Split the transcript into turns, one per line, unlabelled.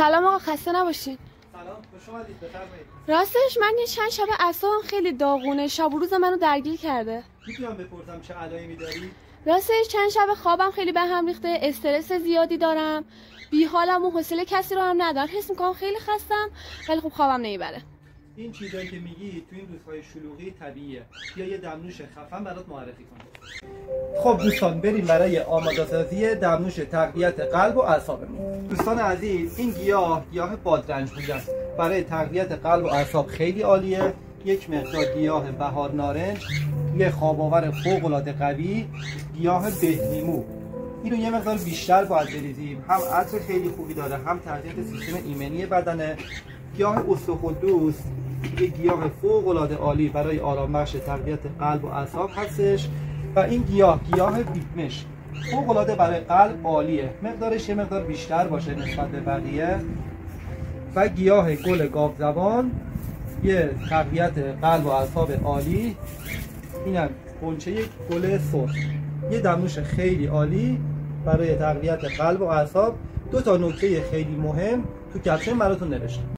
سلام آقا، خسته نباشین.
سلام، خوش اومدید. بفرمایید.
راستش من یه چند شب اعصابم خیلی داغونه، شب و روز منو درگیر کرده.
میتونم بپرسم چه علائمی داری؟
راستش چند شب خوابم خیلی به هم ریخته، استرس زیادی دارم، بی‌حالم و حوصله کسی رو هم ندارم. حس می‌کنم خیلی خستم ولی خب خوابم نمیبره.
این چیزایی که میگی تو این روزهای شلوغی طبیعیه. بیا یه دمنوش خفن برات معرفی کنم. خب دوستان، بریم برای آماده‌سازی دمنوش تقویت قلب و اعصابمون. دوستان عزیز، این گیاه بادرنج‌پوش است. برای تقویت قلب و اعصاب خیلی عالیه. یک مقدار گیاه بهار نارنج، یه خواب‌آور فوق‌العاده قوی، گیاه بهلیمو. اینو یه مقدار بیشتر باید بریزیم. هم عطر خیلی خوبی داره، هم تقویت سیستم ایمنی بدنه. گیاه استخوان‌دوست یه گیاه فوق‌العاده عالی برای آرامبخش تقویت قلب و اعصاب هستش. و این گیاه بیتمش فوق‌العاده برای قلب عالیه، مقدارش یه مقدار بیشتر باشه نسبت به بقیه. و گیاه گل گاوزبان یه تقویت قلب و اعصاب عالی. اینم غنچه گل سرخ، یه دمنوش خیلی عالی برای تقویت قلب و اعصاب. دو تا نکته خیلی مهم تو کپشن براتون نوشتم.